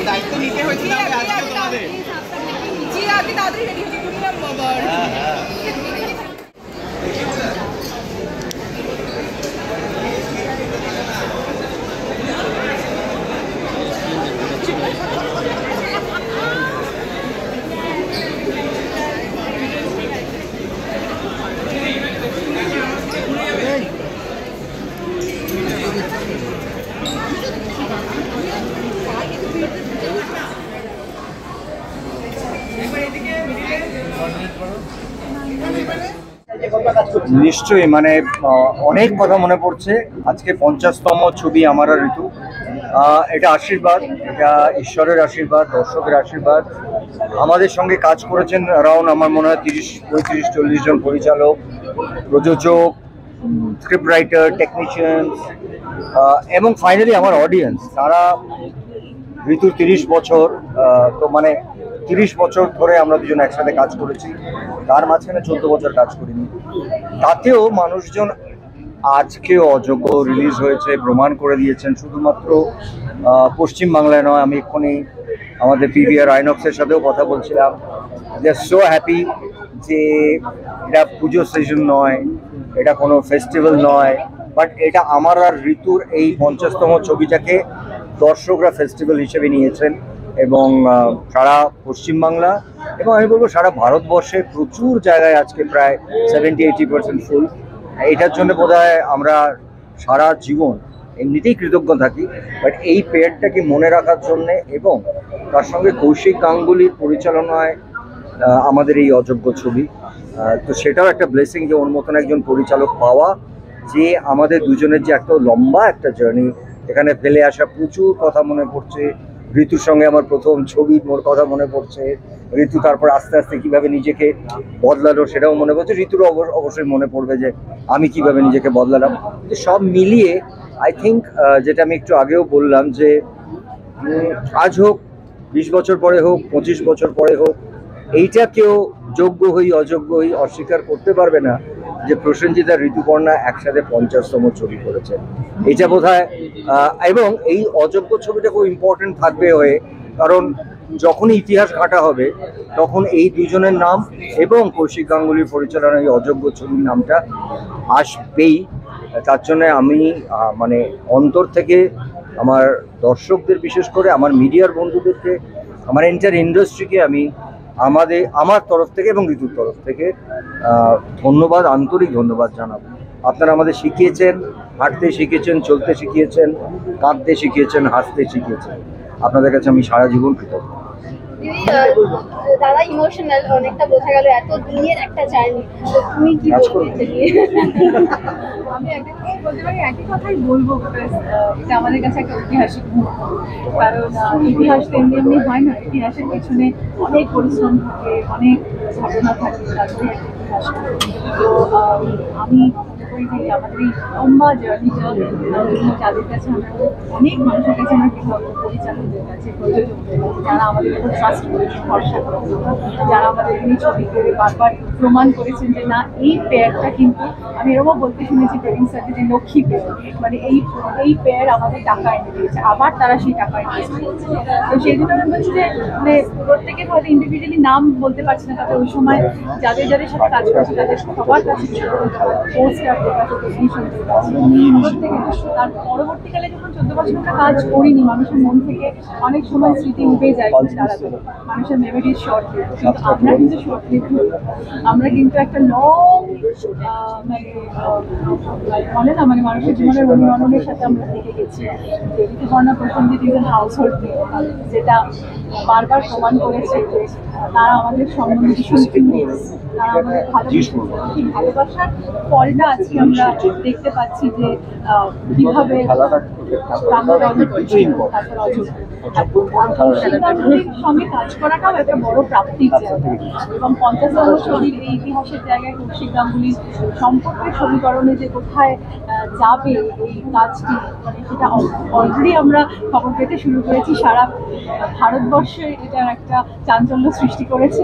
দায়িত্ব নিতে হয়েছিল তোমাদের জি আপনি তাড়াতাড়ি রেডি হয়ে ঘুরলাম বাবা নিশ্চয়ই মানে অনেক কথা মনে পড়ছে। আজকে 50তম ছবি আমার আর ঋতু। এটা আশীর্বাদ, এটা ঈশ্বরের আশীর্বাদ, দর্শকের আশীর্বাদ। আমাদের সঙ্গে কাজ করেছেন অ্যারাউন্ড আমার মনে হয় 30-35-40 জন পরিচালক, প্রযোজক, স্ক্রিপ্ট রাইটার, টেকনিশিয়ানস এবং ফাইনালি আমার অডিয়েন্স। তারা ঋতুর 30 বছর, তো মানে 30 বছর ধরে আমরা দুজন একসাথে কাজ করেছি, তার মাঝখানে 14 বছর কাজ করিনি। তাতেও মানুষজন আজকেও অযোগ্য রিলিজ হয়েছে, প্রমাণ করে দিয়েছেন। শুধুমাত্র পশ্চিমবাংলায় নয়, আমি এক্ষুনি আমাদের পিভিআর আইনক্সের সাথেও কথা বলছিলাম। দে আর সো হ্যাপি যে এটা পুজো সিজন নয়, এটা কোনো ফেস্টিভ্যাল নয়, বাট এটা আমার আর ঋতুর এই 50তম ছবিটাকে দর্শকরা ফেস্টিভ্যাল হিসেবে নিয়েছেন। এবং সারা পশ্চিমবাংলা এবং আমি বলবো সারা ভারতবর্ষে প্রচুর জায়গায় আজকে প্রায় 70-80% ফুল। এইটার জন্য বোধহয় আমরা সারা জীবন এমনিতেই কৃতজ্ঞ থাকি, বাট এই পেয়ারটাকে মনে রাখার জন্যে এবং তার সঙ্গে কৌশিক গাঙ্গুলির পরিচালনায় আমাদের এই অযোগ্য ছবি, তো সেটাও একটা ব্লেসিং যে ওর মতন একজন পরিচালক পাওয়া, যে আমাদের দুজনের যে একটা লম্বা একটা জার্নি এখানে ফেলে আসা। প্রচুর কথা মনে পড়ছে। ঋতুর সঙ্গে আমার প্রথম ছবি, মোর কথা মনে পড়ছে। ঋতু তারপর আস্তে আস্তে কীভাবে নিজেকে বদলালো সেটাও মনে পড়ছে। ঋতুরও অবশ্যই মনে পড়বে যে আমি কিভাবে নিজেকে বদলালাম। তো সব মিলিয়ে আই থিঙ্ক যেটা আমি একটু আগেও বললাম যে আজ হোক, 20 বছর পরে হোক, 25 বছর পরে হোক, এইটা কেউ যোগ্য হই অযোগ্য হই অস্বীকার করতে পারবে না যে প্রসেনজিৎ আর ঋতুপর্ণা একসাথে 50তম ছবি করেছে। এটা বোধহয় এবং এই অযোগ্য ছবিটা খুব ইম্পর্টেন্ট থাকবে হয়ে, কারণ যখনই ইতিহাস ঘাঁটা হবে তখন এই দুজনের নাম এবং কৌশিক গাঙ্গুলির পরিচালনায় এই অযোগ্য ছবির নামটা আসবেই। তার জন্য আমি মানে অন্তর থেকে আমার দর্শকদের, বিশেষ করে আমার মিডিয়ার বন্ধুদেরকে, আমার এন্টার ইন্ডাস্ট্রিকে আমি আমার তরফ থেকে এবং ঋতুর তরফ থেকে ধন্যবাদ, আন্তরিক ধন্যবাদ জানাবো। আপনারা আমাদের শিখিয়েছেন, হাঁটতে শিখিয়েছেন, চলতে শিখিয়েছেন, কাঁদতে শিখিয়েছেন, হাসতে শিখিয়েছেন। আপনাদের কাছে আমি সারা জীবন কৃতজ্ঞ। দাদা ইমোশনাল অনেকটা বোঝা গেল, এত দিনের একটা জার্নি, তুমি কি বলতে? আমি বলতে পারি একই কথাই বলবো, এটা আমাদের কাছে একটা ঐতিহাসিক মুহূর্ত। কারণ ইতিহাস তো এমনি এমনি হয় না, ইতিহাসের পেছনে অনেক পরিশ্রম থাকে, অনেক ঘটনা থাকে, তারপরে একটা ইতিহাস। তো আমি করি যে আমাদের এই লম্বা জার্নিটা যাদের কাছে আমরা, অনেক মানুষের কাছে আমরা কৃতজ্ঞ, পরিচালকদের কাছে, প্রযোজকদের কাছে, যারা আমাদের উপর ট্রাস্ট করেছেন, ভরসা করেছেন, যারা আমাদের এই ছবি করে বারবার প্রমাণ করেছেন যে না, এই পেয়ারটা কিন্তু, আমি এরকম বলতে শুনেছি প্রেমিং স্যারকে যে লক্ষ্মী পেয়ার, মানে এই পেয়ার আমাদের টাকা এনে দিয়েছে, আবার তারা সেই টাকা ইনভেস্ট করেছে। তো সেই জন্য আমি বলছি যে মানে প্রত্যেকের হয়তো ইন্ডিভিজুয়ালি নাম বলতে পারছি না, তাতে ওই সময় যাদের যাদের সাথে কাজ করছে তাদের সবার কাছে পোস্টার তার পরবর্তীকালে যখন 14 বছর আমরা কাজ করিনি, মানুষের মন থেকে অনেক সময় স্মৃতি উঠে যায়, দাঁড়াতে মানুষের মেমোরিজ শর্ট লিভ, কিন্তু আমরা কিন্তু শর্ট লিভ, আমরা কিন্তু একটা লং বলে না, মানে মানুষের জীবনের অনুরণনের সাথে আমরা থেকে গেছি। Rituparna Prosenjit is house hold name, যেটা বারবার প্রমাণ করেছে যে তারা আমাদের সম্বন্ধে ভীষণ কিউরিয়াস, তারা আমাদের ভালোবাসে। এই ভালোবাসার ফলটা আজকে আমরা দেখতে পাচ্ছি যে কিভাবে কৌশিকদার সঙ্গে কাজ করাটাও একটা বড় প্রাপ্তির জায়গা এবং 50তম ছবির এই ইতিহাসের জায়গায় কৌশিক গাঙ্গুলির সম্পর্কের সমীকরণে যে কোথায় যাবে এই কাজটি, মানে সেটা অলরেডি আমরা খবর পেতে শুরু করেছি। সারা ভারতবর্ষে এটার একটা চাঞ্চল্য সৃষ্টি করেছে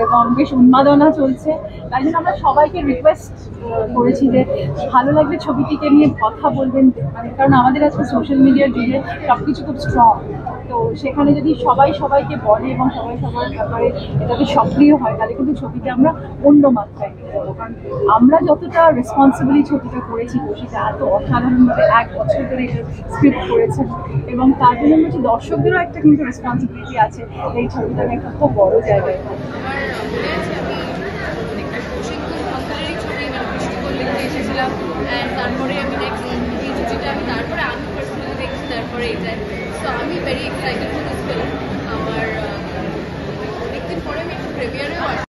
এবং বেশ উন্মাদনা চলছে। তাই জন্য আমরা সবাইকে রিকোয়েস্ট করেছি যে ভালো লাগলে ছবিটিকে নিয়ে কথা বলবেন, মানে কারণ আমাদের আজকে সোশ্যাল মিডিয়ার যুগে সবকিছু খুব স্ট্রং, তো সেখানে যদি সবাই সবাইকে বলে এবং সবাই সবার ব্যাপারে এটাতে সক্রিয় হয় তাহলে কিন্তু ছবিটা আমরা অন্য মাত্রায় নিয়ে যাবো। কারণ আমরা যতটা রেসপন্সিবলি ছবিটা করেছি, সেটা এত অসাধারণভাবে 1 বছর ধরে এটা স্ক্রিপ্ট করেছেন এবং তার জন্য হচ্ছে দর্শকদেরও একটা কিন্তু রেসপন্সিবিলিটি আছে এই ছবিটাকে একটা খুব বড় জায়গায়।